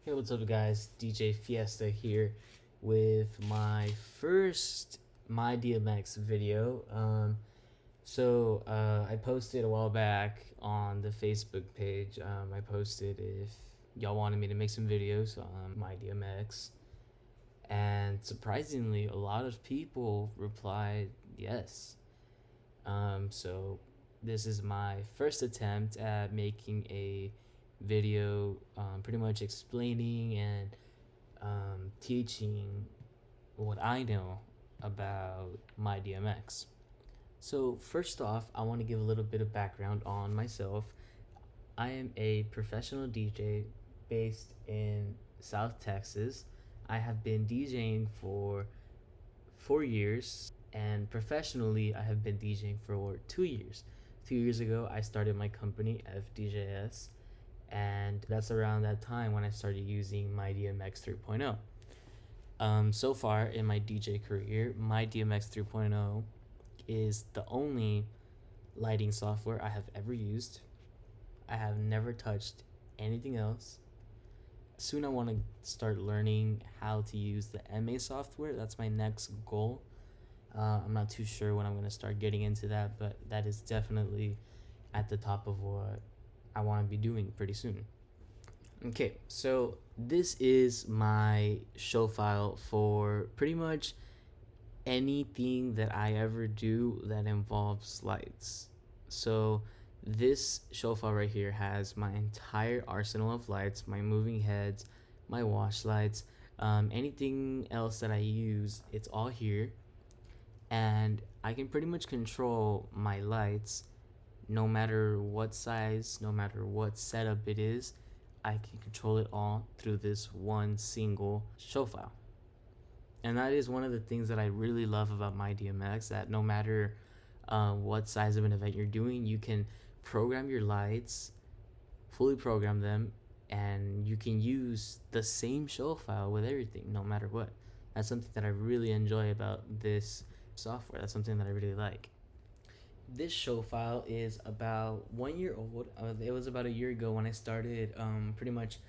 Hey, what's up guys? DJ Fiesta here with my first MyDMX video. I posted a while back on the Facebook page. I posted if y'all wanted me to make some videos on MyDMX, and surprisingly, a lot of people replied yes. So this is my first attempt at making a video, pretty much explaining and teaching what I know about MyDMX. So first off, I want to give a little bit of background on myself. I am a professional DJ based in South Texas. I have been DJing for 4 years, and professionally I have been DJing for 2 years. 2 years ago I started my company FDJS, and that's around that time when I started using MyDMX 3.0. So far in my DJ career, MyDMX 3.0 is the only lighting software I have ever used. I have never touched anything else. Soon I want to start learning how to use the MA software. That's my next goal. I'm not too sure when I'm going to start getting into that, but that is definitely at the top of what I want to be doing pretty soon. Okay, so this is my show file for pretty much anything that I ever do that involves lights. So this show file right here has my entire arsenal of lights, my moving heads, my wash lights, anything else that I use, it's all here. And I can pretty much control my lights no matter what size, no matter what setup it is. I can control it all through this one single show file. And that is one of the things that I really love about MyDMX, that no matter what size of an event you're doing, you can program your lights, fully program them, and you can use the same show file with everything, no matter what. That's something that I really enjoy about this software. That's something that I really like. This show file is about 1 year old. It was about a year ago when I started, pretty much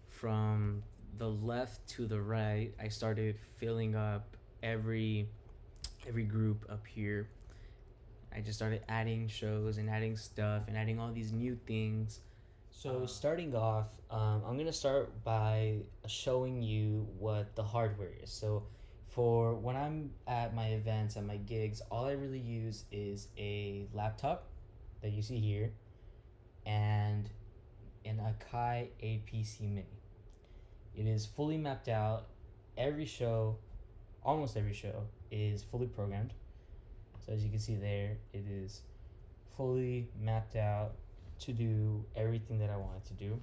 from the left to the right. I started filling up every group up here. I just started adding shows and adding stuff and adding all these new things. So starting off, I'm gonna start by showing you what the hardware is. So for when I'm at my events, at my gigs, all I really use is a laptop that you see here and an Akai APC Mini. It is fully mapped out. Every show, almost every show, is fully programmed. So as you can see there, it is fully mapped out to do everything that I want it to do.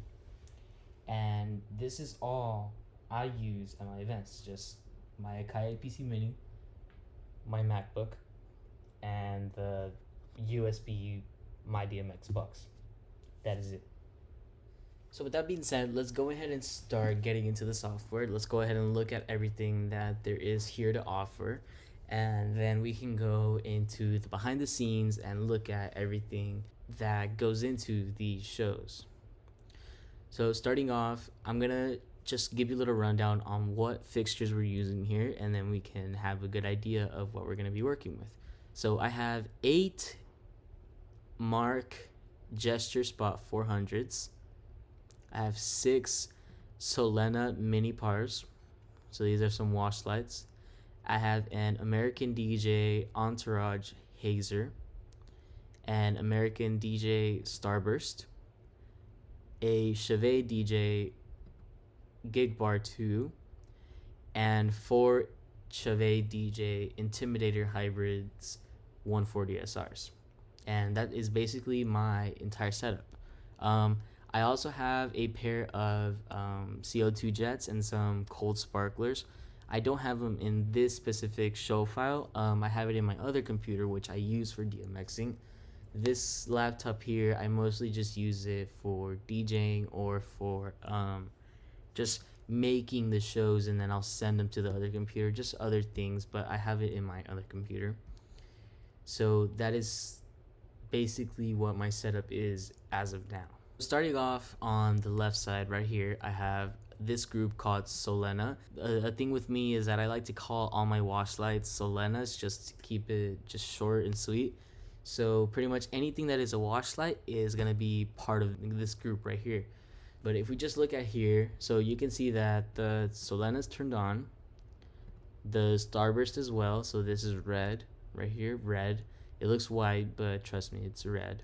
And this is all I use at my events, just my Akai APC Mini, my MacBook, and the USB MyDMX box. That is it. So with that being said, let's go ahead and start getting into the software. Let's go ahead and look at everything that there is here to offer, and then we can go into the behind the scenes and look at everything that goes into these shows. So starting off, I'm gonna just give you a little rundown on what fixtures we're using here, and then we can have a good idea of what we're going to be working with. So I have 8 Mark Gesture Spot 400s. I have 6 Solena Mini Pars. So these are some wash lights. I have an American DJ Entourage Hazer, an American DJ Starburst, a Chevy DJ Gig Bar 2, and 4 Chevy DJ Intimidator Hybrids 140 SRs. And that is basically my entire setup. I also have a pair of CO2 jets and some cold sparklers. I don't have them in this specific show file. I have it in my other computer, which I use for DMXing. This laptop here, I mostly just use it for DJing or for just making the shows, and then I'll send them to the other computer, just other things, but I have it in my other computer. So that is basically what my setup is as of now. Starting off on the left side right here, I have this group called Solena. A thing with me is that I like to call all my wash lights Solenas just to keep it just short and sweet. So pretty much anything that is a wash light is gonna be part of this group right here. But if we just look at here, so you can see that the Solena's turned on, the starburst as well. So this is red right here, red. It looks white, but trust me, it's red.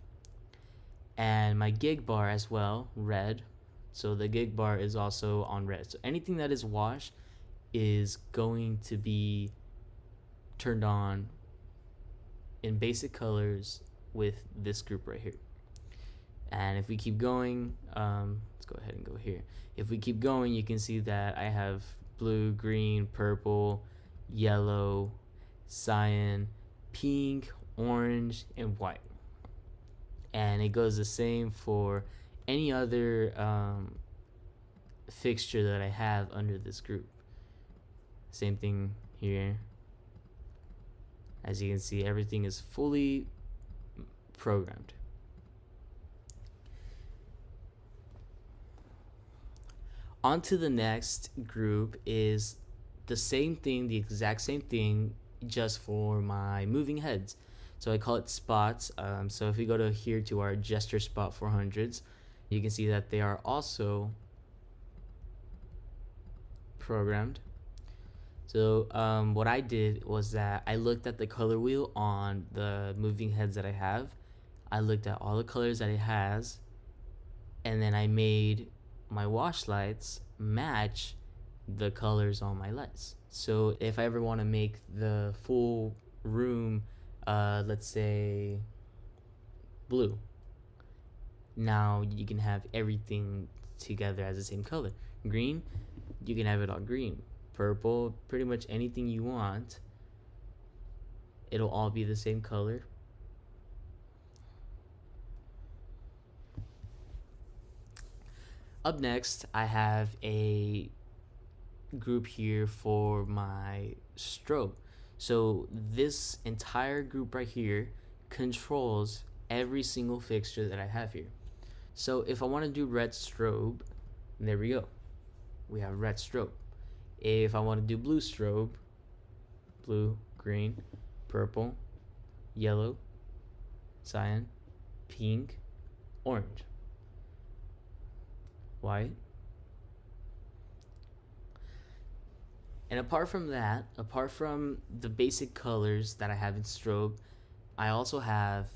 And my gig bar as well, red. So the gig bar is also on red. So anything that is wash is going to be turned on in basic colors with this group right here. And if we keep going, let's go ahead and go here. If we keep going, you can see that I have blue, green, purple, yellow, cyan, pink, orange, and white. And it goes the same for any other fixture that I have under this group. Same thing here. As you can see, everything is fully programmed. On to the next group is the same thing, the exact same thing, just for my moving heads. So I call it spots. So if we go to here to our gesture spot 400s, you can see that they are also programmed. So what I did was that I looked at the color wheel on the moving heads that I have. I looked at all the colors that it has, and then I made my wash lights match the colors on my lights. So if I ever want to make the full room, let's say blue, now you can have everything together as the same color. Green, you can have it all green. Purple, pretty much anything you want, it'll all be the same color. Up next, I have a group here for my strobe. So this entire group right here controls every single fixture that I have here. So if I want to do red strobe, there we go. We have red strobe. If I want to do blue strobe, blue, green, purple, yellow, cyan, pink, orange, white. And apart from that, apart from the basic colors that I have in strobe, I also have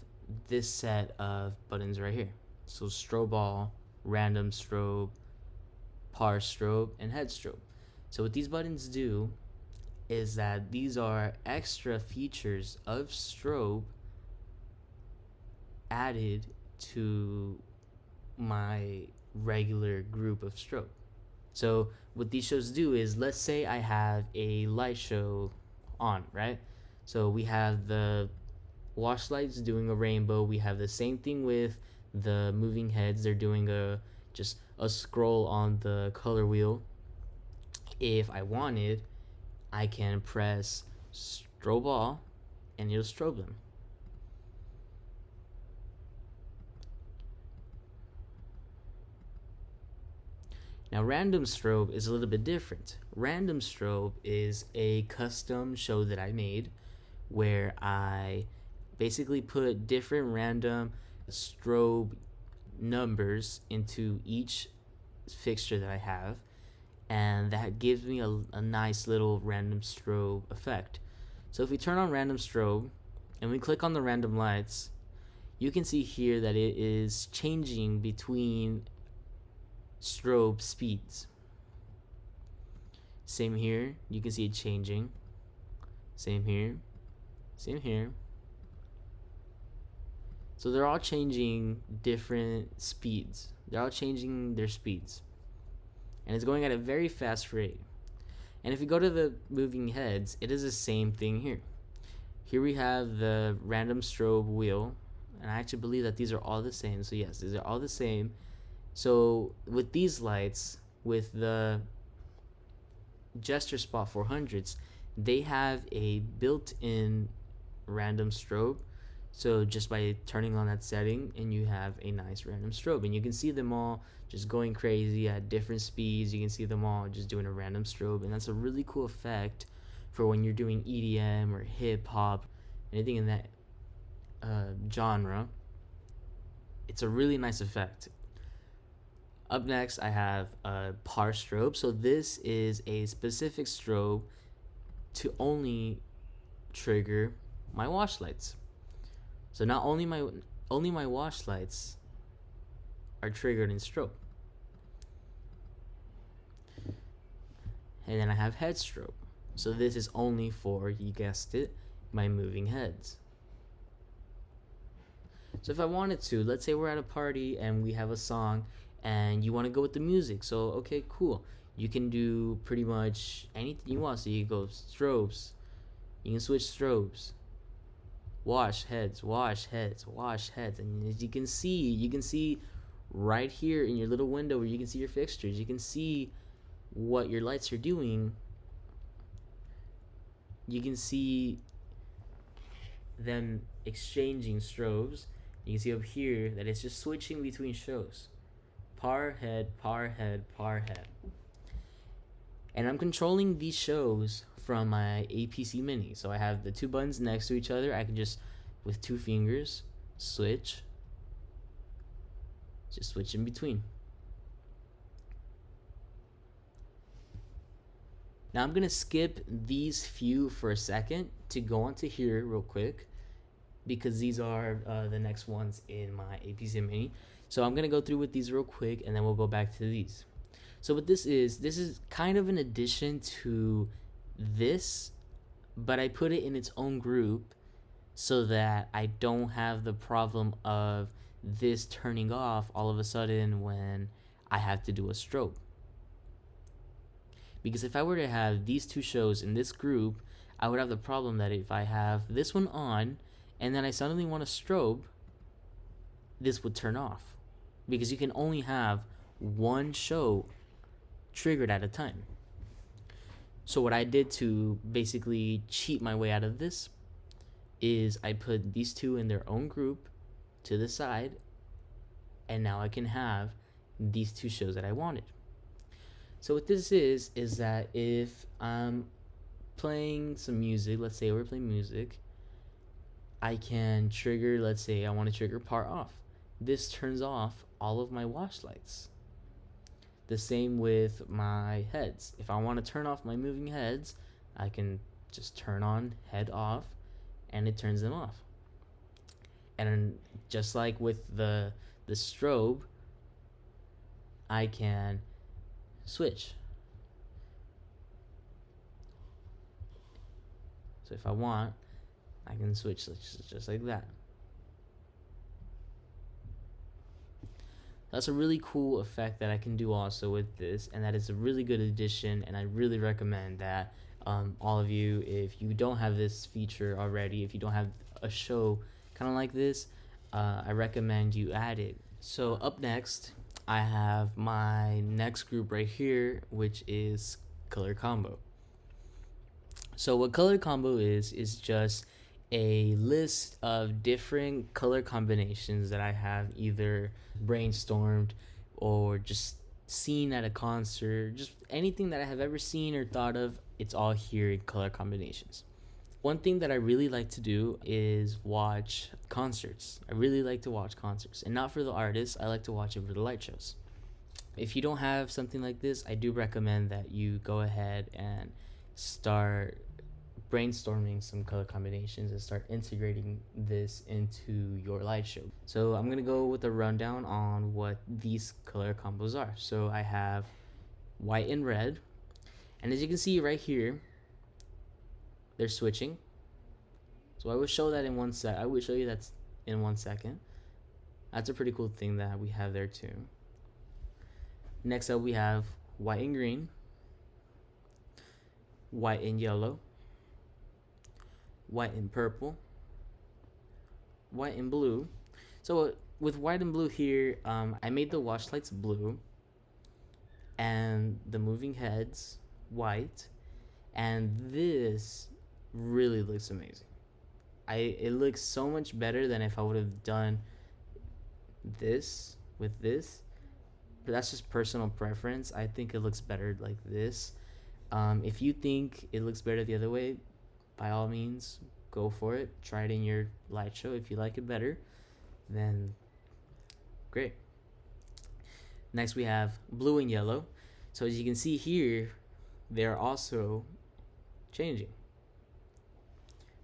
this set of buttons right here. So strobe all, random strobe, par strobe, and head strobe. So what these buttons do is that these are extra features of strobe added to my regular group of strobe. So what these shows do is, let's say I have a light show on, right? So we have the wash lights doing a rainbow. We have the same thing with the moving heads. They're doing just a scroll on the color wheel. If I wanted, I can press strobe all and it'll strobe them. Now random strobe is a little bit different. Random strobe is a custom show that I made where I basically put different random strobe numbers into each fixture that I have, and that gives me a nice little random strobe effect. So if we turn on random strobe and we click on the random lights, you can see here that it is changing between strobe speeds. Same here, you can see it changing. Same here, same here. So they're all changing different speeds. They're all changing their speeds. And it's going at a very fast rate. And if we go to the moving heads, it is the same thing here. Here we have the random strobe wheel, and I actually believe that these are all the same. So yes, these are all the same. So with these lights, with the gesture spot 400s, they have a built-in random strobe. So just by turning on that setting, and you have a nice random strobe, and you can see them all just going crazy at different speeds. You can see them all just doing a random strobe, and that's a really cool effect for when you're doing EDM or hip hop, anything in that genre. It's a really nice effect. Up next, I have a par strobe. So this is a specific strobe to only trigger my wash lights. So not only my wash lights are triggered in strobe. And then I have head strobe. So this is only for, you guessed it, my moving heads. So if I wanted to, let's say we're at a party and we have a song and you want to go with the music. So okay, cool. You can do pretty much anything you want. So you go strobes. You can switch strobes. Wash heads, wash heads, wash heads. And as you can see right here in your little window where you can see your fixtures, you can see what your lights are doing. You can see them exchanging strobes. You can see up here that it's just switching between shows. Par head, par head, par head. And I'm controlling these shows from my APC Mini. So I have the two buttons next to each other. I can just, with 2 fingers, switch. Just switch in between. Now I'm going to skip these few for a second to go on to here real quick, because these are the next ones in my APC Mini. So I'm going to go through with these real quick, and then we'll go back to these. So what this is kind of an addition to this, but I put it in its own group so that I don't have the problem of this turning off all of a sudden when I have to do a strobe. Because if I were to have these two shows in this group, I would have the problem that if I have this one on and then I suddenly want a strobe, this would turn off. Because you can only have one show triggered at a time. So what I did to basically cheat my way out of this is I put these two in their own group to the side, and now I can have these two shows that I wanted. So what this is that if I'm playing some music, let's say we're playing music, I can trigger, let's say I want to trigger par off. This turns off all of my wash lights. The same with my heads. If I want to turn off my moving heads, I can just turn on head off and it turns them off. And just like with the strobe, I can switch. So if I want, I can switch just like that. That's a really cool effect that I can do also with this, and that is a really good addition, and I really recommend that all of you, if you don't have this feature already, if you don't have a show kind of like this, I recommend you add it. So up next, I have my next group right here, which is color combo. So what color combo is just a list of different color combinations that I have either brainstormed or just seen at a concert, just anything that I have ever seen or thought of, it's all here in color combinations. One thing that I really like to do is watch concerts. I really like to watch concerts, and not for the artists, I like to watch it for the light shows. If you don't have something like this, I do recommend that you go ahead and start brainstorming some color combinations and start integrating this into your light show. So I'm gonna go with a rundown on what these color combos are. So I have white and red, and as you can see right here, they're switching. So I will show that in one sec. I will show you that in 1 second. That's a pretty cool thing that we have there too. Next up, we have white and green, white and yellow, white and purple, white and blue. So with white and blue here, I made the wash lights blue and the moving heads white, and this really looks amazing. it looks so much better than if I would have done this with this. But that's just personal preference. I think it looks better like this. If you think it looks better the other way, by all means, go for it. Try it in your light show. If you like it better, then great. Next we have blue and yellow. So as you can see here, they're also changing.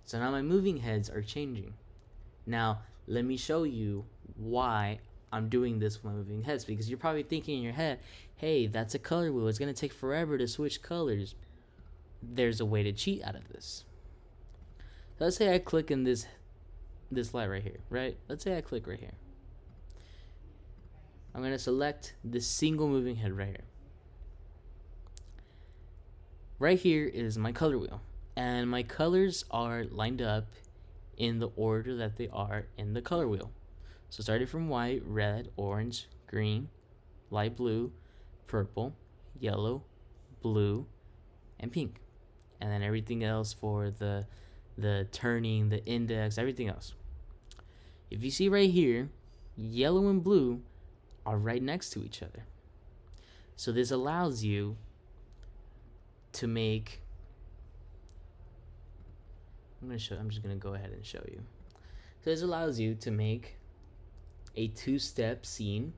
So now my moving heads are changing. Now let me show you why I'm doing this with my moving heads, because you're probably thinking in your head, hey, that's a color wheel. It's going to take forever to switch colors. There's a way to cheat out of this. So let's say I click in this light right here, right? Let's say I click right here. I'm going to select this single moving head right here. Right here is my color wheel, and my colors are lined up in the order that they are in the color wheel. So starting from white, red, orange, green, light blue, purple, yellow, blue, and pink. And then everything else for the turning, the index, everything else. If you see right here, yellow and blue are right next to each other. So this allows you to make, I'm just gonna go ahead and show you. So this allows you to make a two-step scene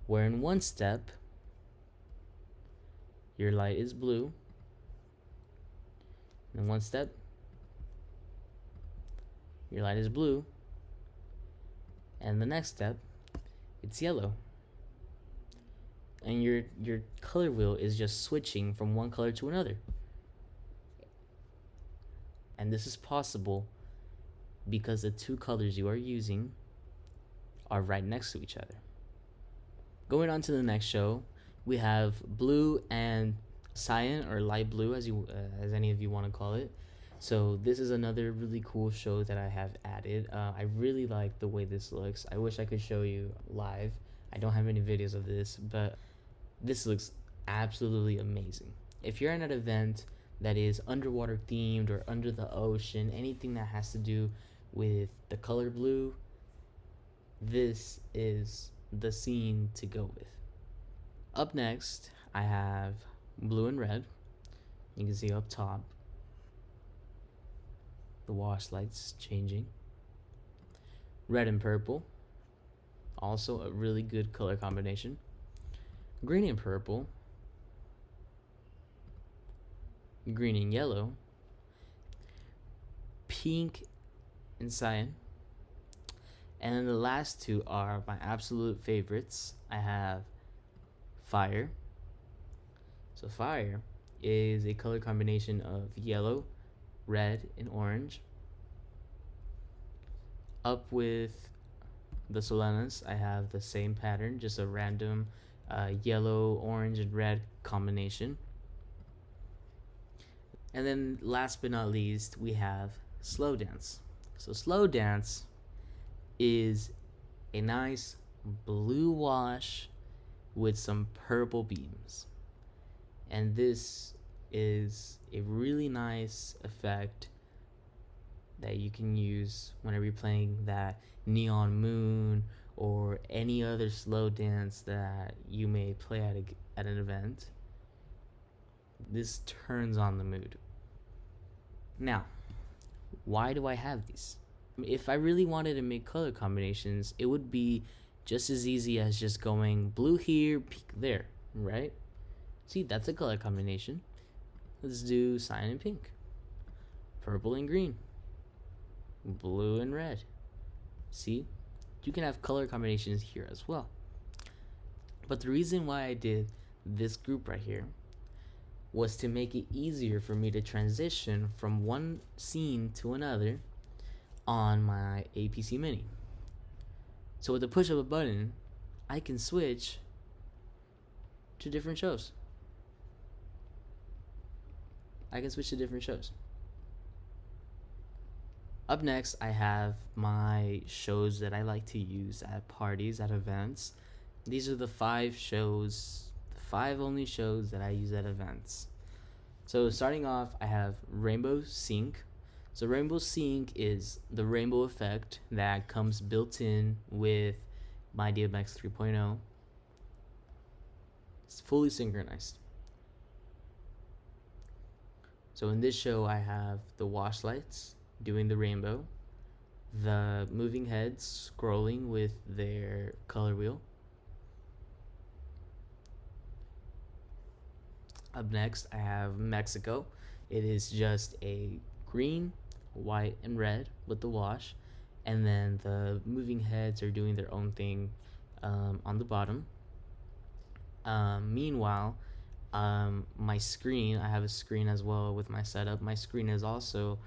where in one step your light is blue, and in one step your light is blue, and the next step it's yellow. And your color wheel is just switching from one color to another. And this is possible because the two colors you are using are right next to each other. Going on to the next show, we have blue and cyan, or light blue as any of you want to call it. So this is another really cool show that I have added. I really like the way this looks. I wish I could show you live. I don't have any videos of this, but this looks absolutely amazing. If you're in an event that is underwater themed or under the ocean, anything that has to do with the color blue, this is the scene to go with. Up next, I have blue and red. You can see up top the wash lights changing. Red and purple, also a really good color combination. Green and purple. Green and yellow. Pink and cyan. And then the last two are my absolute favorites. I have fire. So fire is a color combination of yellow, red, and orange. Up with the Solanas, I have the same pattern, just a random yellow, orange, and red combination. And then last but not least, we have slow dance. So slow dance is a nice blue wash with some purple beams. And this is a really nice effect that you can use whenever you're playing that neon moon or any other slow dance that you may play at an event. This turns on the mood. Now, why do I have these? If I really wanted to make color combinations, it would be just as easy as just going blue here, pink there, right? See, that's a color combination. Let's do cyan and pink, purple and green, blue and red. See, you can have color combinations here as well. But the reason why I did this group right here was to make it easier for me to transition from one scene to another on my APC Mini. So with the push of a button, I can switch to different shows. Up next, I have my shows that I like to use at parties, at events. These are the 5 shows, the 5 only shows that I use at events. So starting off, I have Rainbow Sync. So rainbow sync is the rainbow effect that comes built in with MyDMX 3.0. It's fully synchronized. So in this show, I have the wash lights doing the rainbow, the moving heads scrolling with their color wheel. Up next, I have Mexico. It is just a green, white, and red with the wash, and then the moving heads are doing their own thing on the bottom. Meanwhile, my screen, I have a screen as well with my setup. My screen is also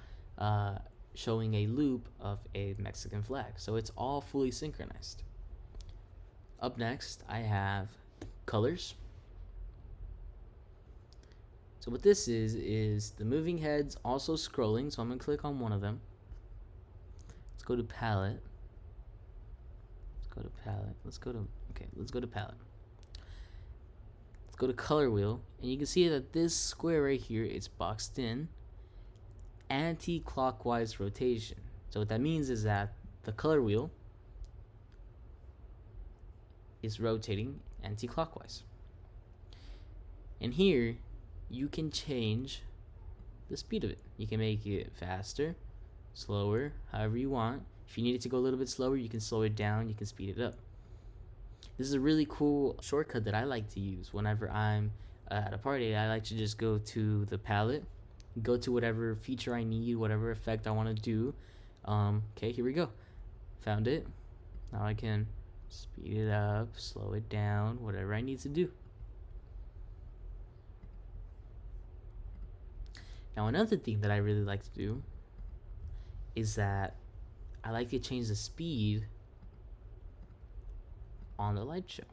showing a loop of a Mexican flag, so it's all fully synchronized. Up next, I have colors. So what this is the moving heads also scrolling, so I'm gonna click on one of them. Let's go to palette. Let's go to palette. Let's go to palette. Let's go to color wheel, and you can see that this square right here is boxed in anti-clockwise rotation. So what that means is that the color wheel is rotating anti-clockwise. And here you can change the speed of it. You can make it faster, slower, however you want. If you need it to go a little bit slower, you can slow it down, you can speed it up. This is a really cool shortcut that I like to use whenever I'm at a party. I like to just go to the palette, go to whatever feature I need, whatever effect I want to do. Okay, here we go. Found it. Now I can speed it up, slow it down, whatever I need to do. Now another thing that I really like to do is that I like to change the speed on the light show.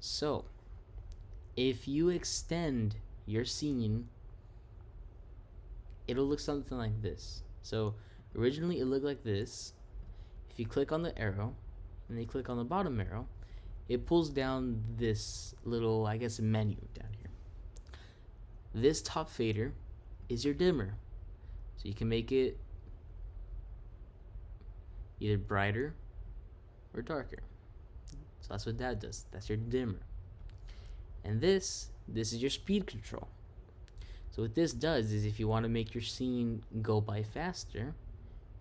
So if you extend your scene, it'll look something like this. So originally it looked like this. If you click on the arrow and then you click on the bottom arrow, it pulls down this little, I guess, menu down here. This top fader is your dimmer, so you can make it either brighter or darker. So that's what that does. That's your dimmer. And this is your speed control. So what this does is if you want to make your scene go by faster,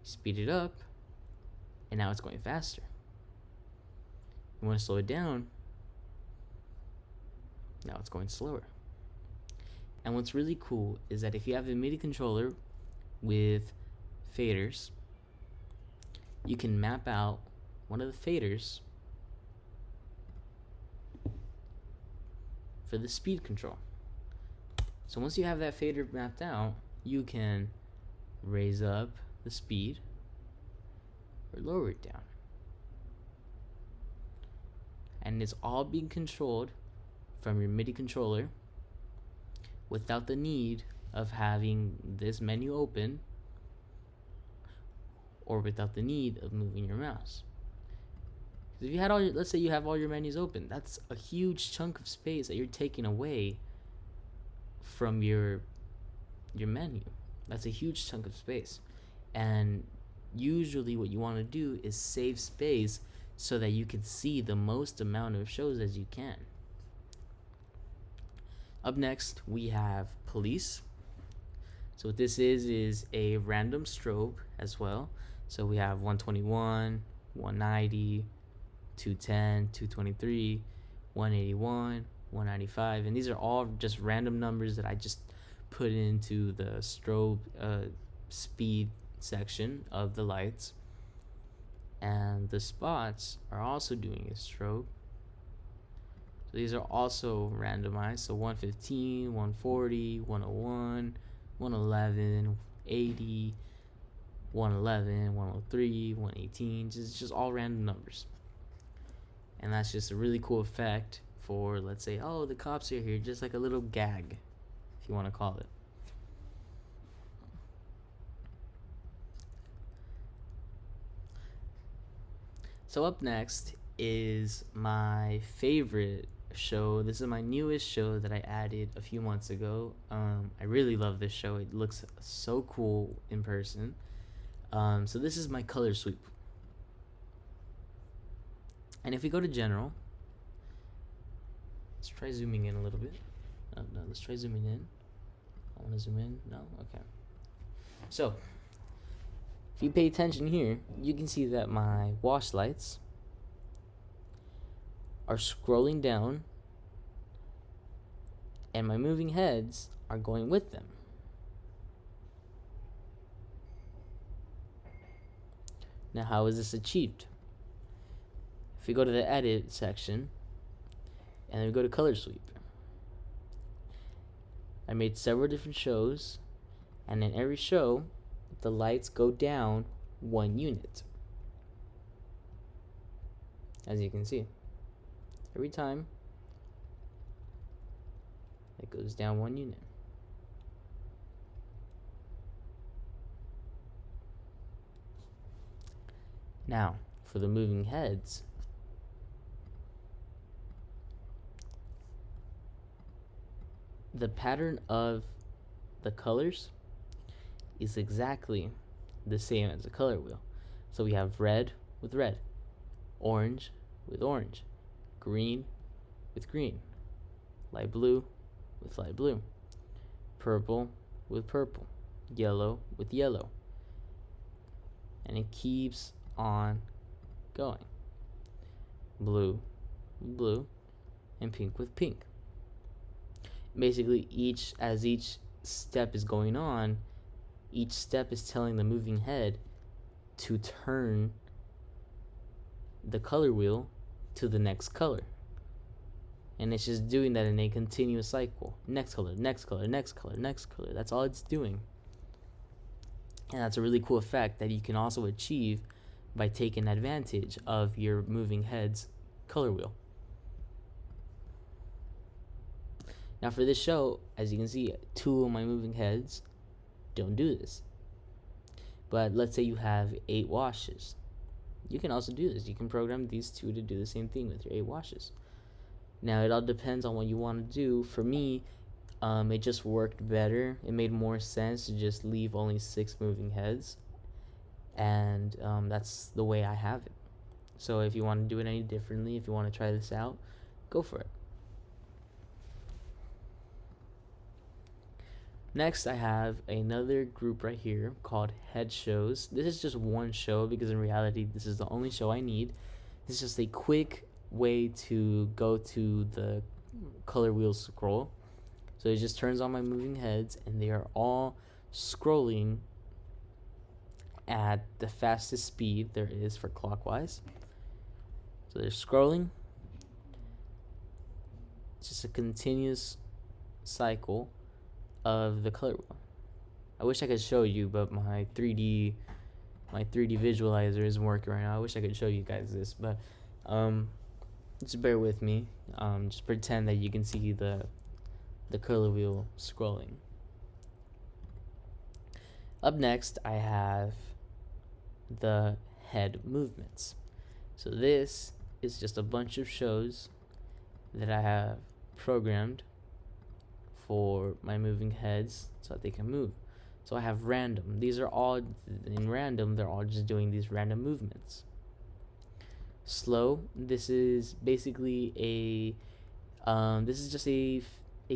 speed it up, and now it's going faster. You want to slow it down, now it's going slower. And what's really cool is that if you have a MIDI controller with faders, you can map out one of the faders for the speed control. So once you have that fader mapped out, you can raise up the speed or lower it down. And it's all being controlled from your MIDI controller without the need of having this menu open or without the need of moving your mouse. If you had all your, let's say you have all your menus open, that's a huge chunk of space that you're taking away from your menu. That's a huge chunk of space. And usually what you want to do is save space so that you can see the most amount of shows as you can. Up next, we have police. So what this is a random strobe as well. So we have 121, 190, 210, 223, 181, 195, and these are all just random numbers that I just put into the strobe speed section of the lights. And the spots are also doing a strobe. So these are also randomized. So 115, 140, 101, 111, 80, 111, 103, 118, just all random numbers. And that's just a really cool effect for, let's say, oh, the cops are here, just like a little gag, if you want to call it. So up next is my favorite show. This is my newest show that I added a few months ago. I really love this show. It looks so cool in person. So this is my color sweep. And if we go to general, let's try zooming in a little bit. No, let's try zooming in. I want to zoom in. No? Okay. So, if you pay attention here, you can see that my wash lights are scrolling down and my moving heads are going with them. Now, how is this achieved? If we go to the edit section and then we go to color sweep, I made several different shows, and in every show the lights go down 1 unit, as you can see. Every time it goes down 1 unit. Now, for the moving heads, the pattern of the colors is exactly the same as the color wheel. So we have red with red, orange with orange, green with green, light blue with light blue, purple with purple, yellow with yellow, and it keeps on going. Blue with blue, and pink with pink. Basically, as each step is going on, each step is telling the moving head to turn the color wheel to the next color. And it's just doing that in a continuous cycle. Next color, next color, next color, next color. That's all it's doing. And that's a really cool effect that you can also achieve by taking advantage of your moving head's color wheel. Now for this show, as you can see, 2 of my moving heads don't do this. But let's say you have 8 washes. You can also do this. You can program these 2 to do the same thing with your 8 washes. Now it all depends on what you want to do. For me, it just worked better. It made more sense to just leave only 6 moving heads. And that's the way I have it. So if you want to do it any differently, if you want to try this out, go for it. Next, I have another group right here called head shows. This is just one show because in reality, this is the only show I need. This is just a quick way to go to the color wheel scroll. So it just turns on my moving heads and they are all scrolling at the fastest speed there is for clockwise. So they're scrolling. It's just a continuous cycle of the color wheel. I wish I could show you, but my 3D visualizer isn't working right now. I wish I could show you guys this, but just bear with me. Just pretend that you can see the color wheel scrolling. Up next, I have the head movements. So this is just a bunch of shows that I have programmed for my moving heads so that they can move. So I have random. These are all in random. They're all just doing these random movements. Slow. This is basically this is just a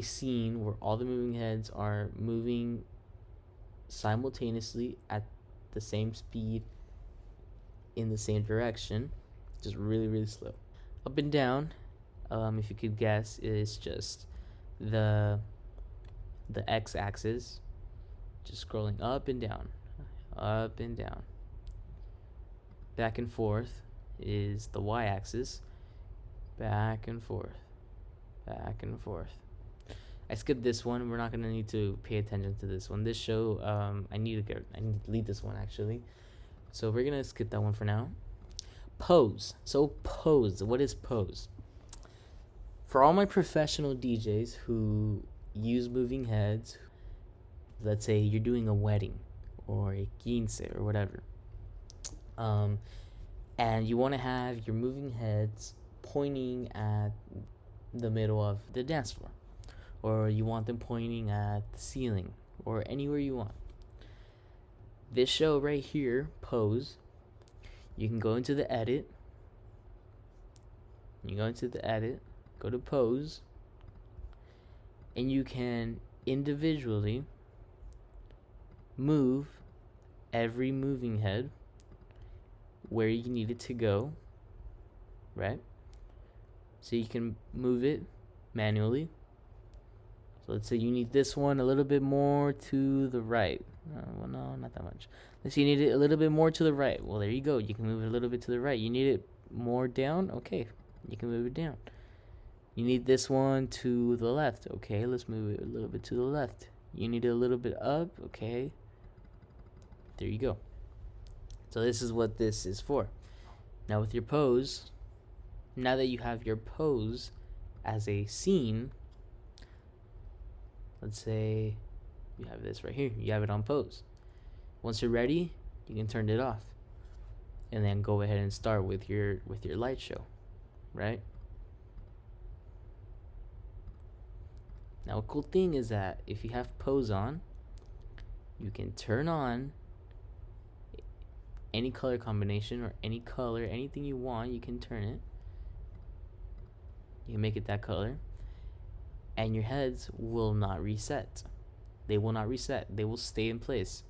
scene where all the moving heads are moving simultaneously at the same speed in the same direction, just really, really slow. Up and down, if you could guess, is just the x-axis, just scrolling up and down, up and down. Back and forth is the y-axis, back and forth, back and forth. I skipped this one. We're not gonna need to pay attention to this one. This show, I need to delete this one actually. So we're gonna skip that one for now. Pose. So pose. What is pose? For all my professional DJs who use moving heads, let's say you're doing a wedding or a quince or whatever, and you want to have your moving heads pointing at the middle of the dance floor, or you want them pointing at the ceiling, or anywhere you want. This show right here, pose, you can go into the edit. Go to pose, and you can individually move every moving head where you need it to go, right? So you can move it manually. So let's say you need this one a little bit more to the right. Well, no, not that much. Let's say you need it a little bit more to the right. Well, there you go. You can move it a little bit to the right. You need it more down? Okay, you can move it down. You need this one to the left. Okay, let's move it a little bit to the left. You need it a little bit up. Okay, there you go. So this is what this is for. Now with your pose, now that you have your pose as a scene, let's say you have this right here. You have it on pose. Once you're ready, you can turn it off, and then go ahead and start with your light show, right? Now a cool thing is that if you have pose on, you can turn on any color combination or any color, anything you want, you can turn it. You can make it that color, and your heads will not reset. They will not reset. They will stay in place.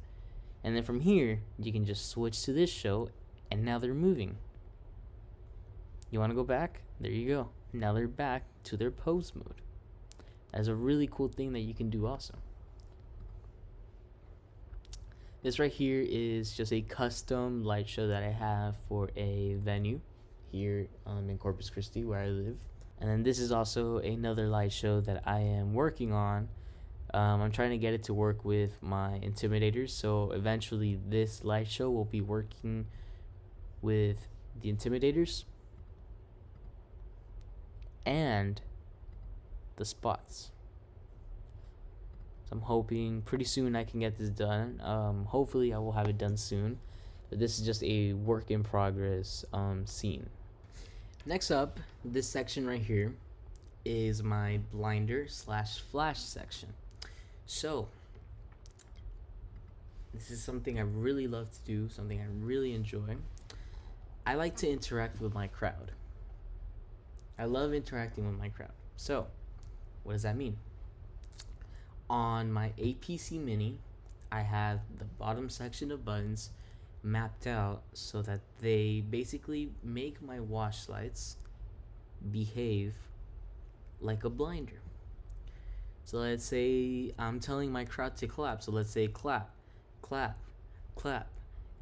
And then from here, you can just switch to this show, and now they're moving. You want to go back? There you go. Now they're back to their pose mode. That's a really cool thing that you can do also. This right here is just a custom light show that I have for a venue here in Corpus Christi where I live. And then this is also another light show that I am working on. I'm trying to get it to work with my intimidators, so eventually this light show will be working with the intimidators and the spots. So I'm hoping pretty soon I can get this done. Hopefully I will have it done soon, but this is just a work in progress scene. Next up, this section right here is my blinder / flash section. So this is something I really love to do, something I really enjoy. I like to interact with my crowd. I love interacting with my crowd. So what does that mean? On my APC Mini, I have the bottom section of buttons mapped out so that they basically make my wash lights behave like a blinder. So let's say I'm telling my crowd to clap. So let's say clap, clap, clap,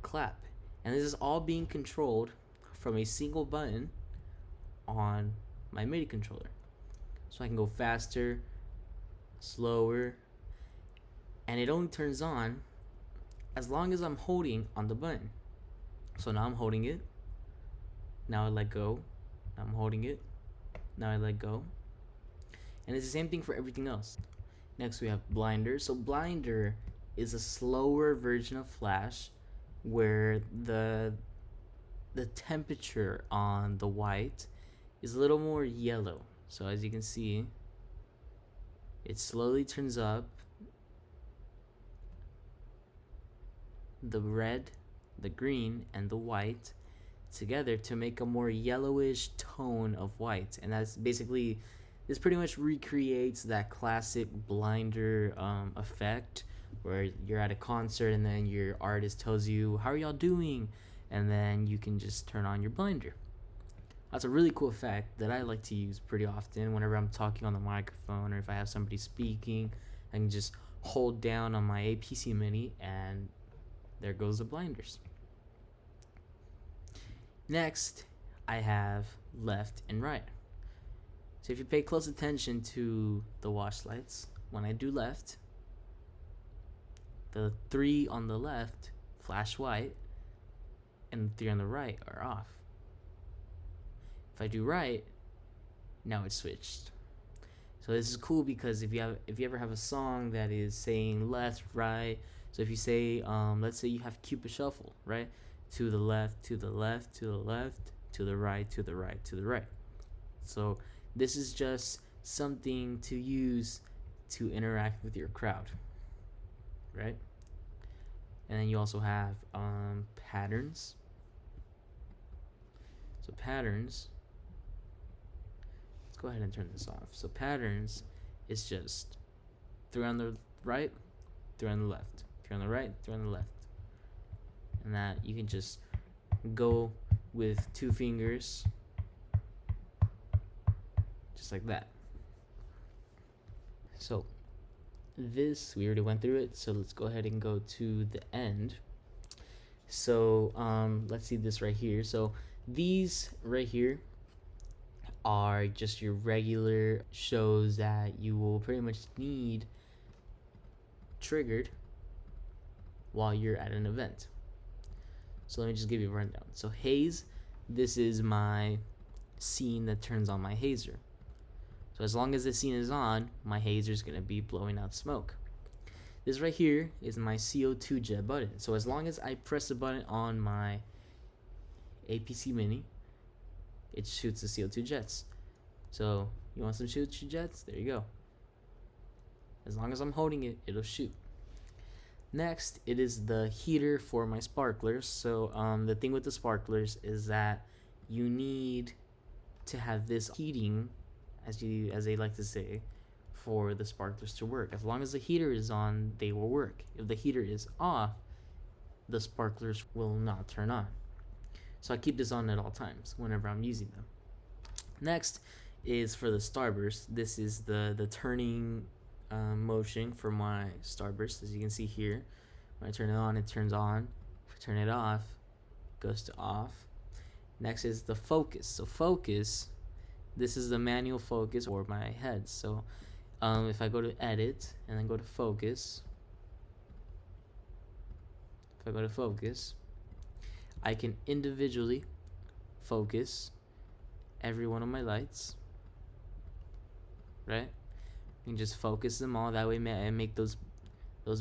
clap. And this is all being controlled from a single button on my MIDI controller. So I can go faster, slower, and it only turns on as long as I'm holding on the button. So now I'm holding it. Now I let go. Now I'm holding it. Now I let go. And it's the same thing for everything else. Next we have blinder. So blinder is a slower version of flash where the temperature on the white is a little more yellow. So as you can see, it slowly turns up. The red, the green, and the white together to make a more yellowish tone of white. And that's basically, this pretty much recreates that classic blinder effect where you're at a concert and then your artist tells you, how are y'all doing? And then you can just turn on your blinder. That's a really cool effect that I like to use pretty often whenever I'm talking on the microphone, or if I have somebody speaking, I can just hold down on my APC Mini and there goes the blinders. Next, I have left and right. So if you pay close attention to the wash lights, when I do left, the 3 on the left flash white and the 3 on the right are off. If I do right, now it's switched. So this is cool because if you ever have a song that is saying left, right, so if you say, let's say you have Cupid Shuffle, right? To the left, to the left, to the left, to the right, to the right, to the right. So This is just something to use to interact with your crowd, right? And then you also have patterns. So patterns, let's go ahead and turn this off. So patterns is just 3 on the right, 3 on the left, 3 on the right, 3 on the left. And that you can just go with 2 fingers, just like that. So this, we already went through it, so let's go ahead and go to the end. So let's see this right here. So these right here are just your regular shows that you will pretty much need triggered while you're at an event. So let me just give you a rundown. So haze, this is my scene that turns on my hazer. So as long as the scene is on, my hazer is going to be blowing out smoke. This right here is my CO2 jet button. So as long as I press the button on my APC Mini, it shoots the CO2 jets. So you want some CO2 jets? There you go. As long as I'm holding it, it'll shoot. Next, it is the heater for my sparklers. So the thing with the sparklers is that you need to have this heating, as they like to say, for the sparklers to work. As long as the heater is on, they will work. If the heater is off, the sparklers will not turn on. So I keep this on at all times whenever I'm using them. Next is for the starburst. This is the turning motion for my starburst. As you can see here, when I turn it on, it turns on. If I turn it off, it goes to off. Next is the focus. So focus, this is the manual focus for my head. So if I go to edit and then go to focus, I can individually focus every one of my lights, right? You can just focus them all. That way I make those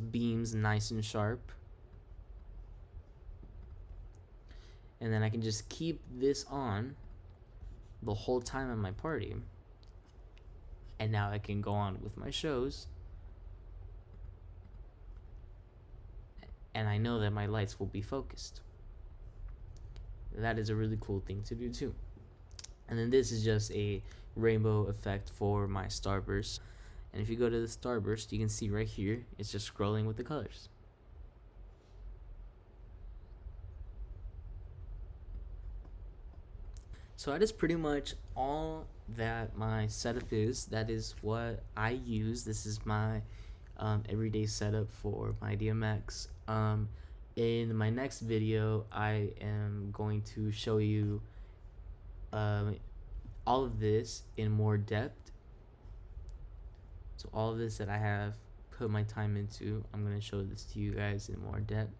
beams nice and sharp. And then I can just keep this on the whole time at my party. And now I can go on with my shows. And I know that my lights will be focused. That is a really cool thing to do too. And then this is just a rainbow effect for my starburst. And if you go to the starburst, you can see right here, it's just scrolling with the colors. So that is pretty much all that my setup is. That is what I use. This is my everyday setup for MyDMX. In my next video, I am going to show you all of this in more depth. So all of this that I have put my time into, I'm going to show this to you guys in more depth.